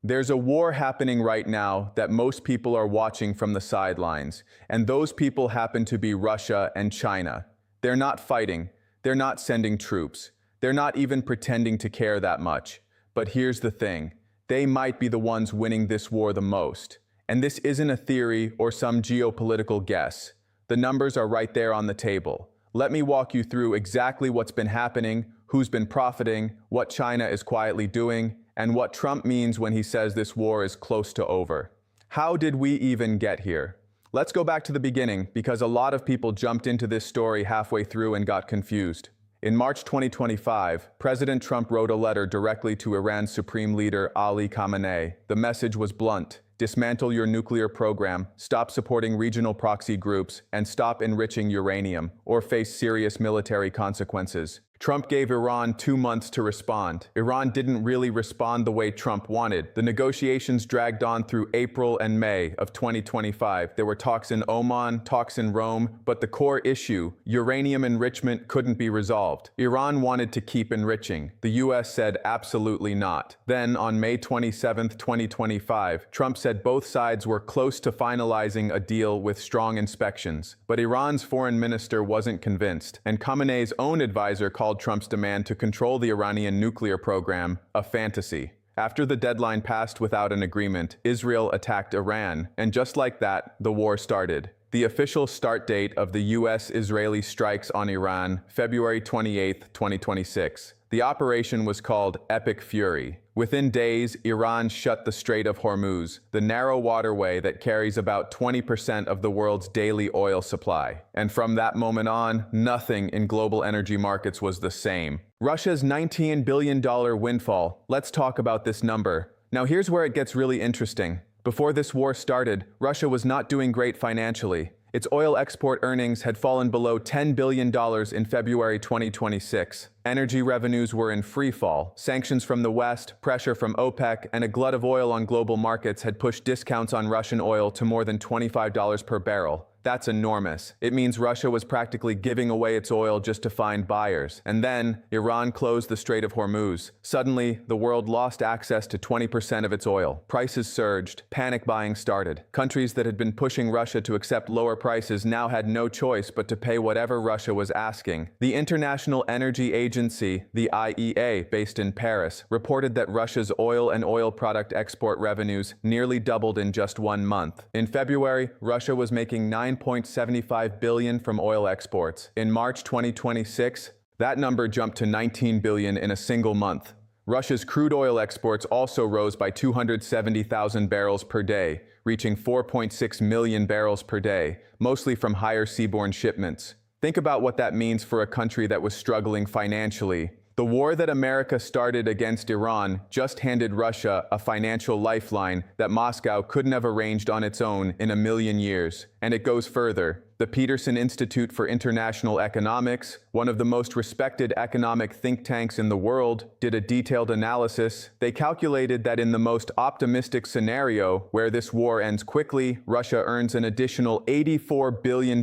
There's a war happening right now that most people are watching from the sidelines, and those people happen to be Russia and China. They're not fighting, they're not sending troops, they're not even pretending to care that much. But here's the thing, they might be the ones winning this war the most. And this isn't a theory or some geopolitical guess. The numbers are right there on the table. Let me walk you through exactly what's been happening, who's been profiting, what China is quietly doing, and what Trump means when he says this war is close to over. How did we even get here? Let's go back to the beginning, because a lot of people jumped into this story halfway through and got confused. In March 2025, President Trump wrote a letter directly to Iran's Supreme Leader Ali Khamenei. The message was blunt: dismantle your nuclear program, stop supporting regional proxy groups, and stop enriching uranium, or face serious military consequences. Trump gave Iran 2 months to respond. Iran didn't really respond the way Trump wanted. The negotiations dragged on through April and May of 2025. There were talks in Oman, talks in Rome, but the core issue, uranium enrichment, couldn't be resolved. Iran wanted to keep enriching. The US said absolutely not. Then, on May 27, 2025, Trump said both sides were close to finalizing a deal with strong inspections. But Iran's foreign minister wasn't convinced, and Khamenei's own advisor called Trump's demand to control the Iranian nuclear program a fantasy. After the deadline passed without an agreement, Israel attacked Iran, and just like that, the war started. The official start date of the US-Israeli strikes on Iran, February 28, 2026. The operation was called Epic Fury. Within days, Iran shut the Strait of Hormuz, the narrow waterway that carries about 20% of the world's daily oil supply. And from that moment on, nothing in global energy markets was the same. Russia's $19 billion windfall. Let's talk about this number. Now here's where it gets really interesting. Before this war started, Russia was not doing great financially. Its oil export earnings had fallen below $10 billion in February 2026. Energy revenues were in free fall. Sanctions from the West, pressure from OPEC, and a glut of oil on global markets had pushed discounts on Russian oil to more than $25 per barrel. That's enormous. It means Russia was practically giving away its oil just to find buyers. And then, Iran closed the Strait of Hormuz. Suddenly, the world lost access to 20% of its oil. Prices surged. Panic buying started. Countries that had been pushing Russia to accept lower prices now had no choice but to pay whatever Russia was asking. The International Energy Agency, the IEA, based in Paris, reported that Russia's oil and oil product export revenues nearly doubled in just 1 month. In February, Russia was making $9.75 billion from oil exports. In March 2026, that number jumped to $19 billion in a single month. Russia's crude oil exports also rose by 270,000 barrels per day, reaching 4.6 million barrels per day, mostly from higher seaborne shipments. Think about what that means for a country that was struggling financially. The war that America started against Iran just handed Russia a financial lifeline that Moscow couldn't have arranged on its own in a million years. And it goes further. The Peterson Institute for International Economics, one of the most respected economic think tanks in the world, did a detailed analysis. They calculated that in the most optimistic scenario, where this war ends quickly, Russia earns an additional $84 billion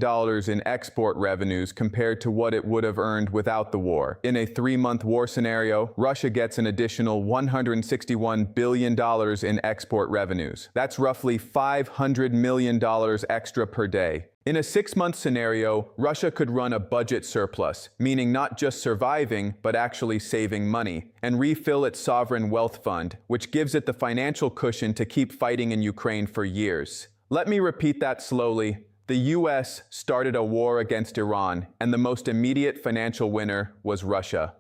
in export revenues compared to what it would have earned without the war. In a 3-month war scenario, Russia gets an additional $161 billion in export revenues. That's roughly $500 million extra per day. In a 6-month scenario, Russia could run a budget surplus, meaning not just surviving, but actually saving money, and refill its sovereign wealth fund, which gives it the financial cushion to keep fighting in Ukraine for years. Let me repeat that slowly. The US started a war against Iran, and the most immediate financial winner was Russia.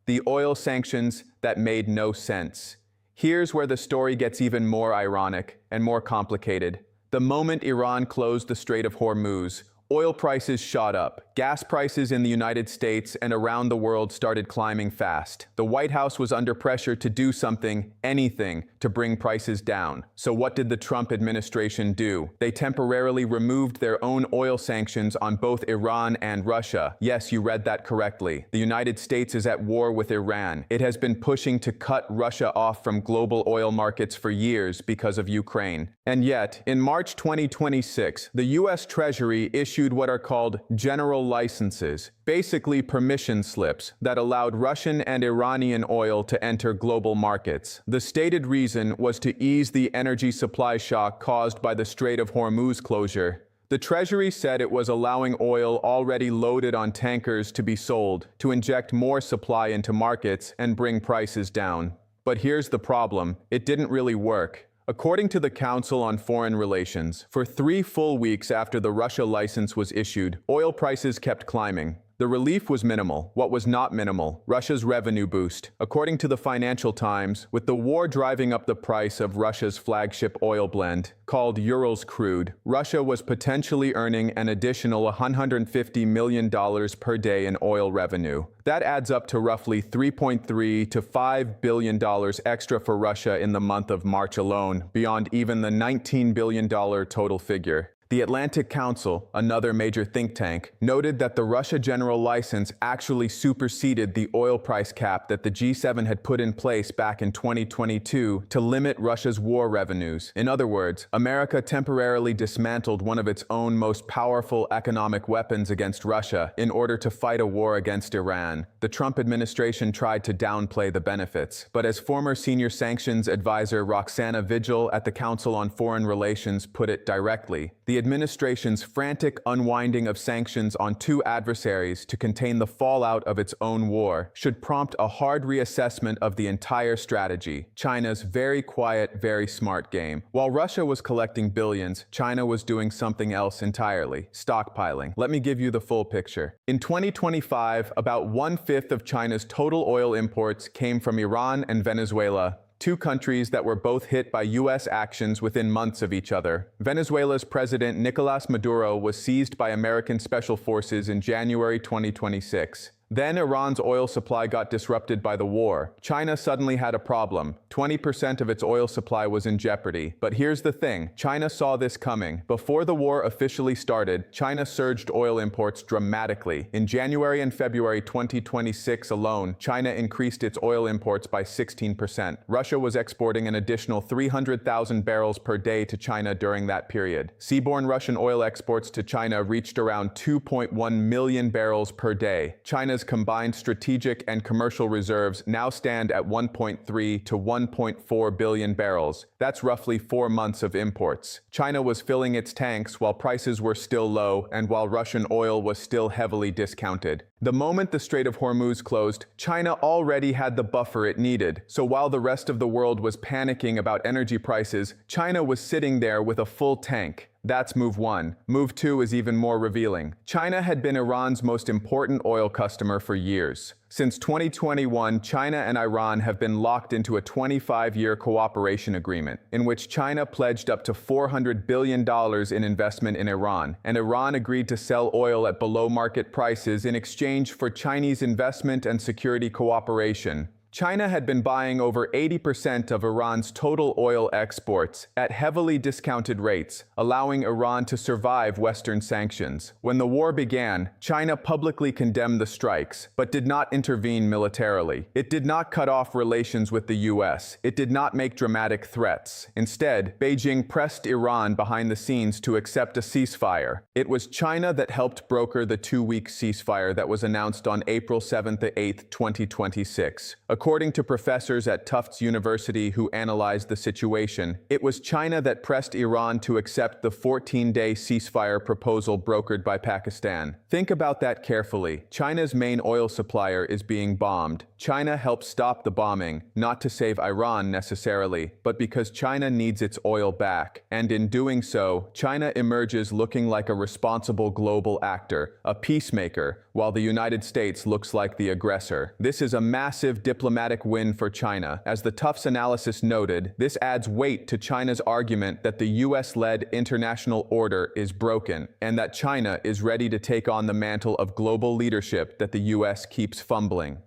The oil sanctions that made no sense. Here's where the story gets even more ironic and more complicated. The moment Iran closed the Strait of Hormuz, oil prices shot up. Gas prices in the United States and around the world started climbing fast. The White House was under pressure to do something, anything, to bring prices down. So what did the Trump administration do? They temporarily removed their own oil sanctions on both Iran and Russia. Yes, you read that correctly. The United States is at war with Iran. It has been pushing to cut Russia off from global oil markets for years because of Ukraine. And yet, in March 2026, the US Treasury issued issued what are called general licenses, basically permission slips, that allowed Russian and Iranian oil to enter global markets. The stated reason was to ease the energy supply shock caused by the Strait of Hormuz closure. The Treasury said it was allowing oil already loaded on tankers to be sold, to inject more supply into markets and bring prices down. But here's the problem: it didn't really work. According to the Council on Foreign Relations, for 3 full weeks after the Russia license was issued, oil prices kept climbing. The relief was minimal. What was not minimal? Russia's revenue boost. According to the Financial Times, with the war driving up the price of Russia's flagship oil blend, called Urals crude, Russia was potentially earning an additional $150 million per day in oil revenue. That adds up to roughly $3.3 to $5 billion extra for Russia in the month of March alone, beyond even the $19 billion total figure. The Atlantic Council, another major think tank, noted that the Russia General License actually superseded the oil price cap that the G7 had put in place back in 2022 to limit Russia's war revenues. In other words, America temporarily dismantled one of its own most powerful economic weapons against Russia in order to fight a war against Iran. The Trump administration tried to downplay the benefits, but as former senior sanctions advisor Roxana Vigil at the Council on Foreign Relations put it directly, the administration's frantic unwinding of sanctions on 2 adversaries to contain the fallout of its own war should prompt a hard reassessment of the entire strategy, China's very quiet, very smart game. While Russia was collecting billions, China was doing something else entirely: stockpiling. Let me give you the full picture. In 2025, about 1/5 of China's total oil imports came from Iran and Venezuela, 2 countries that were both hit by U.S. actions within months of each other. Venezuela's President Nicolas Maduro was seized by American special forces in January 2026. Then Iran's oil supply got disrupted by the war. China suddenly had a problem. 20% of its oil supply was in jeopardy. But here's the thing: China saw this coming. Before the war officially started, China surged oil imports dramatically. In January and February 2026 alone, China increased its oil imports by 16%. Russia was exporting an additional 300,000 barrels per day to China during that period. Seaborne Russian oil exports to China reached around 2.1 million barrels per day. China's combined strategic and commercial reserves now stand at 1.3 to 1.4 billion barrels. That's roughly 4 months of imports. China was filling its tanks while prices were still low and while Russian oil was still heavily discounted. The moment the Strait of Hormuz closed, China already had the buffer it needed. So while the rest of the world was panicking about energy prices, China was sitting there with a full tank. That's move 1. Move 2 is even more revealing. China had been Iran's most important oil customer for years. Since 2021, China and Iran have been locked into a 25-year cooperation agreement, in which China pledged up to $400 billion in investment in Iran, and Iran agreed to sell oil at below-market prices in exchange for Chinese investment and security cooperation. China had been buying over 80% of Iran's total oil exports at heavily discounted rates, allowing Iran to survive Western sanctions. When the war began, China publicly condemned the strikes, but did not intervene militarily. It did not cut off relations with the U.S. It did not make dramatic threats. Instead, Beijing pressed Iran behind the scenes to accept a ceasefire. It was China that helped broker the 2-week ceasefire that was announced on April 7 to 8, 2026. According to professors at Tufts University who analyzed the situation, it was China that pressed Iran to accept the 14-day ceasefire proposal brokered by Pakistan. Think about that carefully. China's main oil supplier is being bombed. China helped stop the bombing, not to save Iran necessarily, but because China needs its oil back. And in doing so, China emerges looking like a responsible global actor, a peacemaker, while the United States looks like the aggressor. This is a massive diplomatic win for China. As the Tufts analysis noted, this adds weight to China's argument that the US-led international order is broken, and that China is ready to take on the mantle of global leadership that the US keeps fumbling.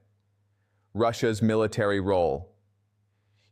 Russia's military role.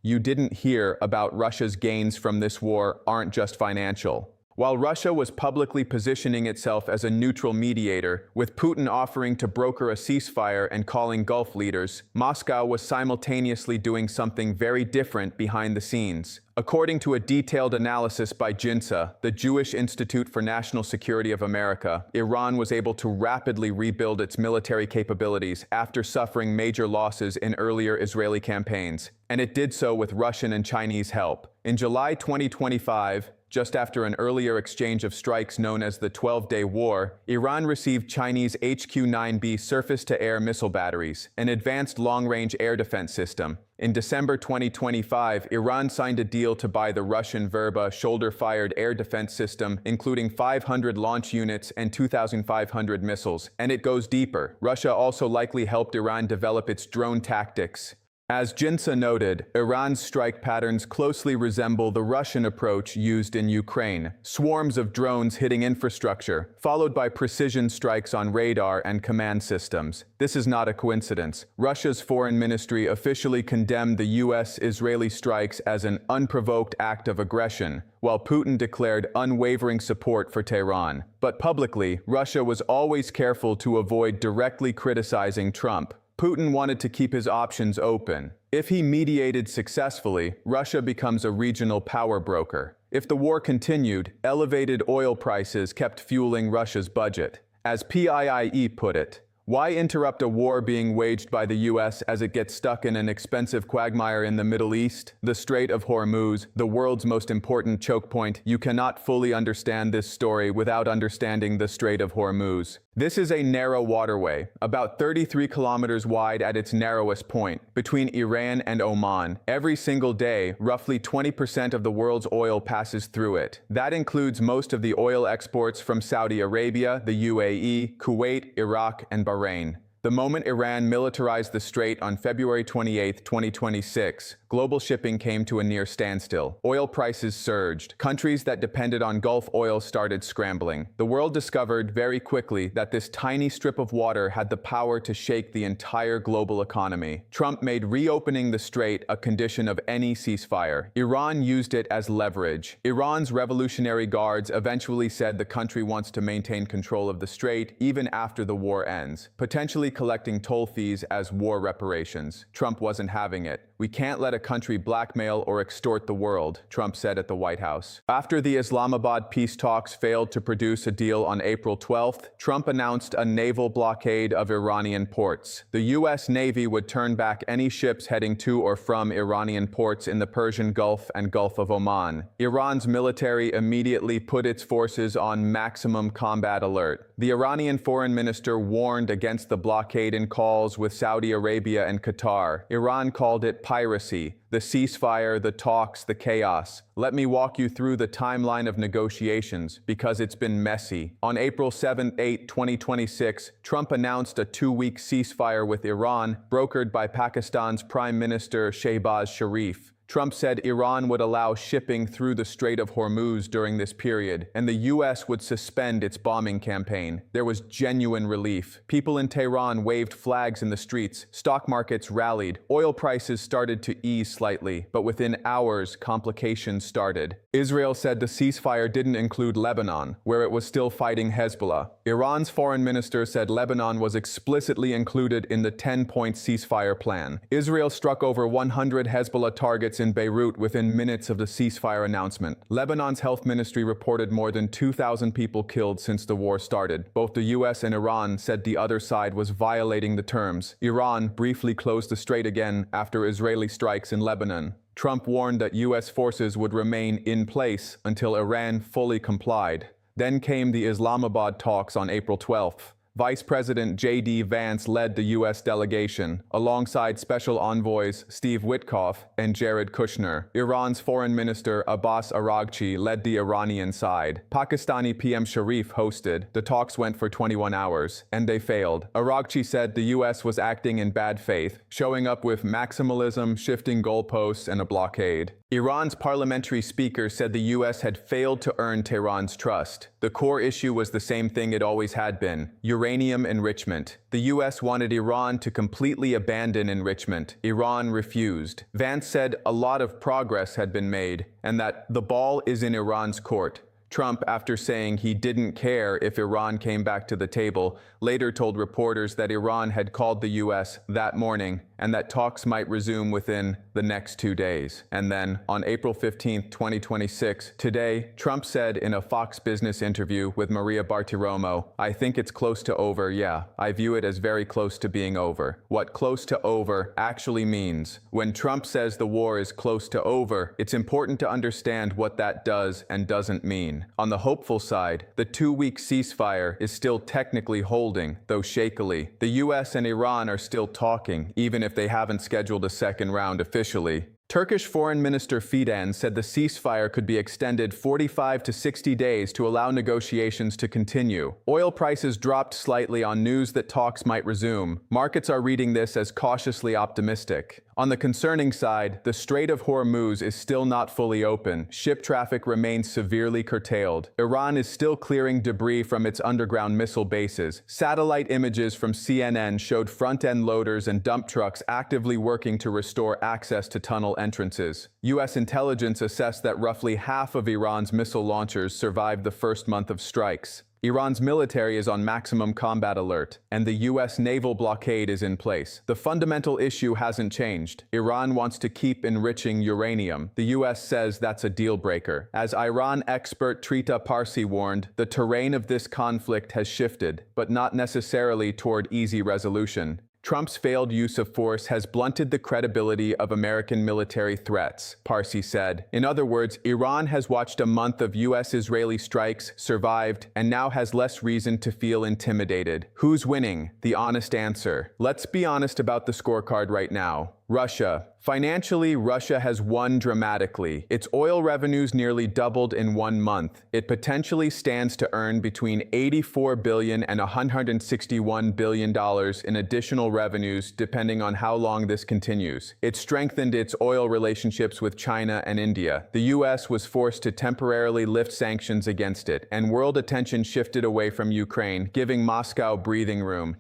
You didn't hear about Russia's gains from this war aren't just financial. While Russia was publicly positioning itself as a neutral mediator, with Putin offering to broker a ceasefire and calling Gulf leaders, Moscow was simultaneously doing something very different behind the scenes. According to a detailed analysis by JINSA, the Jewish Institute for National Security of America, Iran was able to rapidly rebuild its military capabilities after suffering major losses in earlier Israeli campaigns, and it did so with Russian and Chinese help. In July 2025, just after an earlier exchange of strikes known as the 12-Day War, Iran received Chinese HQ-9B surface-to-air missile batteries, an advanced long-range air defense system. In December 2025, Iran signed a deal to buy the Russian Verba shoulder-fired air defense system, including 500 launch units and 2,500 missiles. And it goes deeper. Russia also likely helped Iran develop its drone tactics. As JINSA noted, Iran's strike patterns closely resemble the Russian approach used in Ukraine. Swarms of drones hitting infrastructure, followed by precision strikes on radar and command systems. This is not a coincidence. Russia's foreign ministry officially condemned the US-Israeli strikes as an unprovoked act of aggression, while Putin declared unwavering support for Tehran. But publicly, Russia was always careful to avoid directly criticizing Trump. Putin wanted to keep his options open. If he mediated successfully, Russia becomes a regional power broker. If the war continued, elevated oil prices kept fueling Russia's budget. As PIIE put it, why interrupt a war being waged by the US as it gets stuck in an expensive quagmire in the Middle East? The Strait of Hormuz, the world's most important choke point. You cannot fully understand this story without understanding the Strait of Hormuz. This is a narrow waterway, about 33 kilometers wide at its narrowest point, between Iran and Oman. Every single day, roughly 20% of the world's oil passes through it. That includes most of the oil exports from Saudi Arabia, the UAE, Kuwait, Iraq, and Bahrain. The moment Iran militarized the strait on February 28, 2026, global shipping came to a near standstill. Oil prices surged. Countries that depended on Gulf oil started scrambling. The world discovered very quickly that this tiny strip of water had the power to shake the entire global economy. Trump made reopening the strait a condition of any ceasefire. Iran used it as leverage. Iran's Revolutionary Guards eventually said the country wants to maintain control of the strait even after the war ends, potentially collecting toll fees as war reparations. Trump wasn't having it. "We can't let a country blackmail or extort the world," Trump said at the White House. After the Islamabad peace talks failed to produce a deal on April 12th, Trump announced a naval blockade of Iranian ports. The U.S. Navy would turn back any ships heading to or from Iranian ports in the Persian Gulf and Gulf of Oman. Iran's military immediately put its forces on maximum combat alert. The Iranian foreign minister warned against the blockade in calls with Saudi Arabia and Qatar. Iran called it piracy, the ceasefire, the talks, the chaos. Let me walk you through the timeline of negotiations, because it's been messy. On April 7-8, 2026, Trump announced a 2-week ceasefire with Iran, brokered by Pakistan's Prime Minister Shehbaz Sharif. Trump said Iran would allow shipping through the Strait of Hormuz during this period, and the U.S. would suspend its bombing campaign. There was genuine relief. People in Tehran waved flags in the streets. Stock markets rallied. Oil prices started to ease slightly, but within hours, complications started. Israel said the ceasefire didn't include Lebanon, where it was still fighting Hezbollah. Iran's foreign minister said Lebanon was explicitly included in the 10-point ceasefire plan. Israel struck over 100 Hezbollah targets in Beirut within minutes of the ceasefire announcement. Lebanon's health ministry reported more than 2,000 people killed since the war started. Both the US and Iran said the other side was violating the terms. Iran briefly closed the strait again after Israeli strikes in Lebanon. Trump warned that US forces would remain in place until Iran fully complied. Then came the Islamabad talks on April 12th. Vice President J.D. Vance led the U.S. delegation, alongside Special Envoys Steve Witkoff and Jared Kushner. Iran's Foreign Minister Abbas Araghchi led the Iranian side. Pakistani PM Sharif hosted. The talks went for 21 hours, and they failed. Araghchi said the U.S. was acting in bad faith, showing up with maximalism, shifting goalposts, and a blockade. Iran's parliamentary speaker said the U.S. had failed to earn Tehran's trust. The core issue was the same thing it always had been: uranium enrichment. The U.S. wanted Iran to completely abandon enrichment. Iran refused. Vance said a lot of progress had been made, and that the ball is in Iran's court. Trump, after saying he didn't care if Iran came back to the table, later told reporters that Iran had called the U.S. that morning and that talks might resume within the next 2 days. And then, on April 15, 2026, today, Trump said in a Fox Business interview with Maria Bartiromo, "I think it's close to over, yeah. I view it as very close to being over." What close to over actually means. When Trump says the war is close to over, it's important to understand what that does and doesn't mean. On the hopeful side, the 2-week ceasefire is still technically holding, though shakily. The US and Iran are still talking, even if they haven't scheduled a second round officially. Turkish Foreign Minister Fidan said the ceasefire could be extended 45 to 60 days to allow negotiations to continue. Oil prices dropped slightly on news that talks might resume. Markets are reading this as cautiously optimistic. On the concerning side, the Strait of Hormuz is still not fully open. Ship traffic remains severely curtailed. Iran is still clearing debris from its underground missile bases. Satellite images from CNN showed front-end loaders and dump trucks actively working to restore access to tunnel entrances. U.S. intelligence assessed that roughly half of Iran's missile launchers survived the first month of strikes. Iran's military is on maximum combat alert, and the U.S. naval blockade is in place. The fundamental issue hasn't changed. Iran wants to keep enriching uranium. The U.S. says that's a deal breaker. As Iran expert Trita Parsi warned, the terrain of this conflict has shifted, but not necessarily toward easy resolution. Trump's failed use of force has blunted the credibility of American military threats, Parsi said. In other words, Iran has watched a month of U.S.-Israeli strikes, survived, and now has less reason to feel intimidated. Who's winning? The honest answer. Let's be honest about the scorecard right now. Russia. Financially, Russia has won dramatically. Its oil revenues nearly doubled in 1 month. It potentially stands to earn between $84 billion and $161 billion in additional revenues, depending on how long this continues. It strengthened its oil relationships with China and India. The U.S. was forced to temporarily lift sanctions against it, and world attention shifted away from Ukraine, giving Moscow breathing room.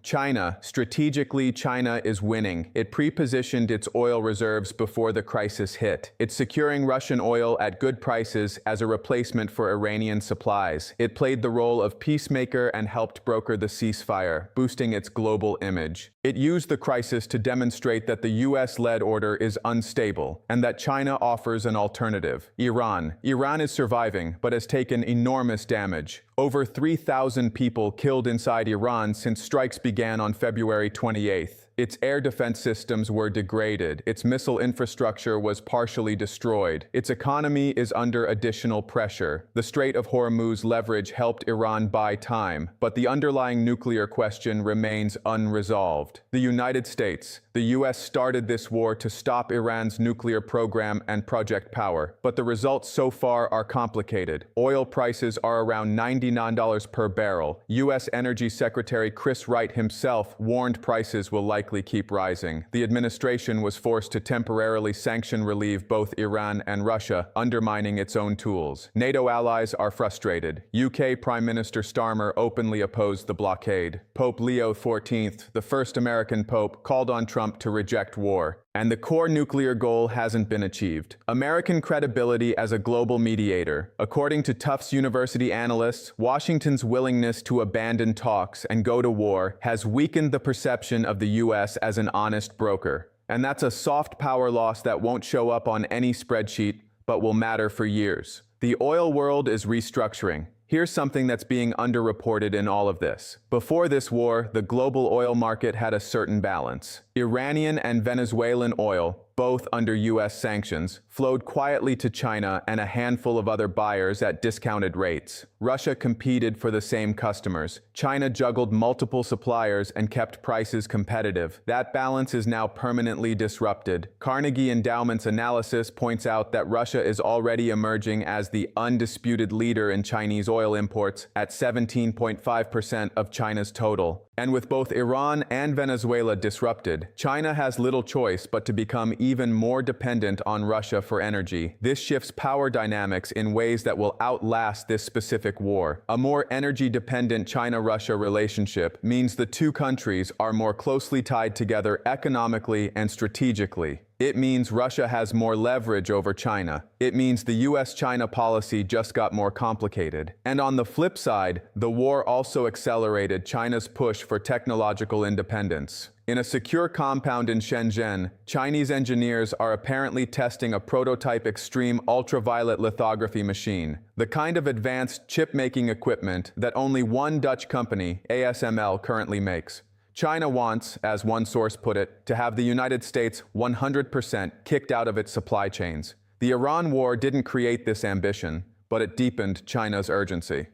Strategically, China is winning. It pre-positioned its oil reserves before the crisis hit. It's securing Russian oil at good prices as a replacement for Iranian supplies. It played the role of peacemaker and helped broker the ceasefire, boosting its global image. It used the crisis to demonstrate that the US-led order is unstable and that China offers an alternative. Iran is surviving, but has taken enormous damage. Over 3,000 people killed inside Iran since strikes began on February 28th. Its air defense systems were degraded. Its missile infrastructure was partially destroyed. Its economy is under additional pressure. The Strait of Hormuz leverage helped Iran buy time, but the underlying nuclear question remains unresolved. The United States. The U.S. started this war to stop Iran's nuclear program and Project Power, but the results so far are complicated. Oil prices are around $99 per barrel. U.S. Energy Secretary Chris Wright himself warned prices will likely keep rising. The administration was forced to temporarily sanction relieve both Iran and Russia, undermining its own tools. NATO allies are frustrated. UK Prime Minister Starmer openly opposed the blockade. Pope Leo XIV, the first American pope, called on Trump to reject war. And the core nuclear goal hasn't been achieved. American credibility as a global mediator. According to Tufts University analysts, Washington's willingness to abandon talks and go to war has weakened the perception of the U.S. as an honest broker. And that's a soft power loss that won't show up on any spreadsheet, but will matter for years. The oil world is restructuring. Here's something that's being underreported in all of this. Before this war, the global oil market had a certain balance. Iranian and Venezuelan oil, both under U.S. sanctions, flowed quietly to China and a handful of other buyers at discounted rates. Russia competed for the same customers. China juggled multiple suppliers and kept prices competitive. That balance is now permanently disrupted. Carnegie Endowment's analysis points out that Russia is already emerging as the undisputed leader in Chinese oil imports at 17.5% of China's total. And with both Iran and Venezuela disrupted, China has little choice but to become even more dependent on Russia for energy. This shifts power dynamics in ways that will outlast this specific war. A more energy-dependent China-Russia relationship means the two countries are more closely tied together economically and strategically. It means Russia has more leverage over China. It means the US-China policy just got more complicated. And on the flip side, the war also accelerated China's push for technological independence. In a secure compound in Shenzhen, Chinese engineers are apparently testing a prototype extreme ultraviolet lithography machine, the kind of advanced chip-making equipment that only one Dutch company, ASML, currently makes. China wants, as one source put it, to have the United States 100% kicked out of its supply chains. The Iran war didn't create this ambition, but it deepened China's urgency.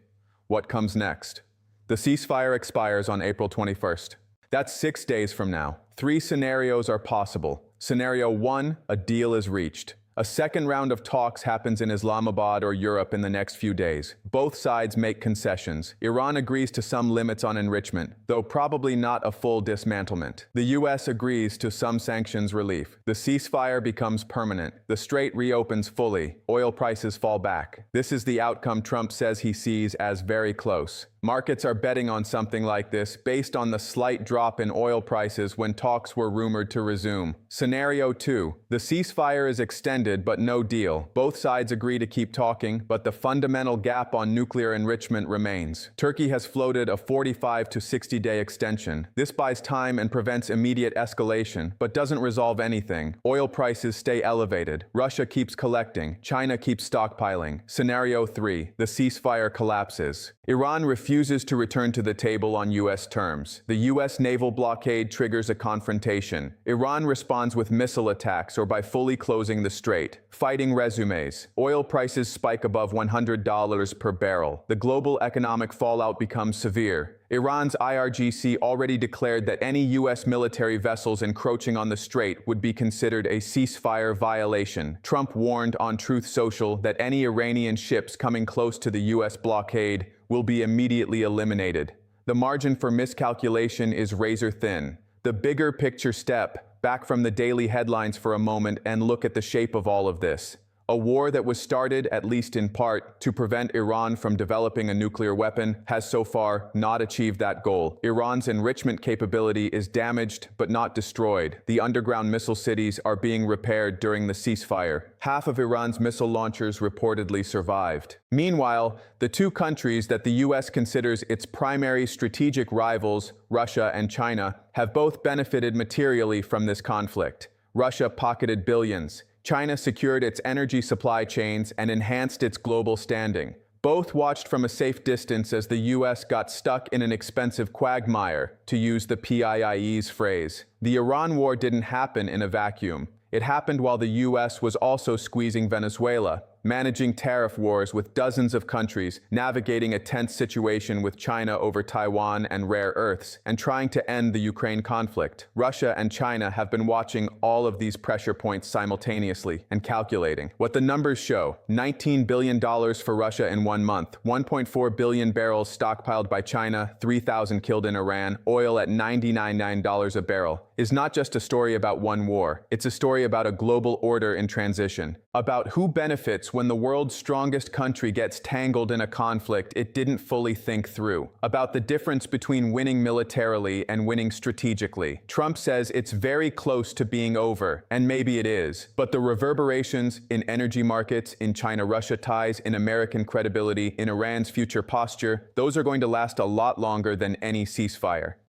What comes next? The ceasefire expires on April 21st. That's 6 days from now. 3 scenarios are possible. Scenario 1, a deal is reached. A second round of talks happens in Islamabad or Europe in the next few days. Both sides make concessions. Iran agrees to some limits on enrichment, though probably not a full dismantlement. The US agrees to some sanctions relief. The ceasefire becomes permanent. The strait reopens fully. Oil prices fall back. This is the outcome Trump says he sees as very close. Markets are betting on something like this based on the slight drop in oil prices when talks were rumored to resume. Scenario 2. The ceasefire is extended but no deal. Both sides agree to keep talking, but the fundamental gap on nuclear enrichment remains. Turkey has floated a 45 to 60-day extension. This buys time and prevents immediate escalation, but doesn't resolve anything. Oil prices stay elevated. Russia keeps collecting. China keeps stockpiling. Scenario 3. The ceasefire collapses. Iran refuses to return to the table on U.S. terms. The U.S. naval blockade triggers a confrontation. Iran responds with missile attacks or by fully closing the strait. Fighting resumes. Oil prices spike above $100 per barrel. The global economic fallout becomes severe. Iran's IRGC already declared that any U.S. military vessels encroaching on the strait would be considered a ceasefire violation. Trump warned on Truth Social that any Iranian ships coming close to the U.S. blockade will be immediately eliminated. The margin for miscalculation is razor thin. The bigger picture step back from the daily headlines for a moment and look at the shape of all of this. A war that was started, at least in part, to prevent Iran from developing a nuclear weapon has so far not achieved that goal. Iran's enrichment capability is damaged but not destroyed. The underground missile cities are being repaired during the ceasefire. Half of Iran's missile launchers reportedly survived. Meanwhile, the two countries that the U.S. considers its primary strategic rivals, Russia and China, have both benefited materially from this conflict. Russia pocketed billions. China secured its energy supply chains and enhanced its global standing. Both watched from a safe distance as the U.S. got stuck in an expensive quagmire, to use the PIIE's phrase. The Iran war didn't happen in a vacuum. It happened while the U.S. was also squeezing Venezuela, managing tariff wars with dozens of countries, navigating a tense situation with China over Taiwan and rare earths, and trying to end the Ukraine conflict. Russia and China have been watching all of these pressure points simultaneously and calculating. What the numbers show: $19 billion for Russia in 1 month, 1.4 billion barrels stockpiled by China, 3,000 killed in Iran, oil at $99 a barrel, is not just a story about one war. It's a story about a global order in transition, about who benefits when the world's strongest country gets tangled in a conflict it didn't fully think through, about the difference between winning militarily and winning strategically. Trump says it's very close to being over, and maybe it is, but the reverberations in energy markets, in China-Russia ties, in American credibility, in Iran's future posture, those are going to last a lot longer than any ceasefire.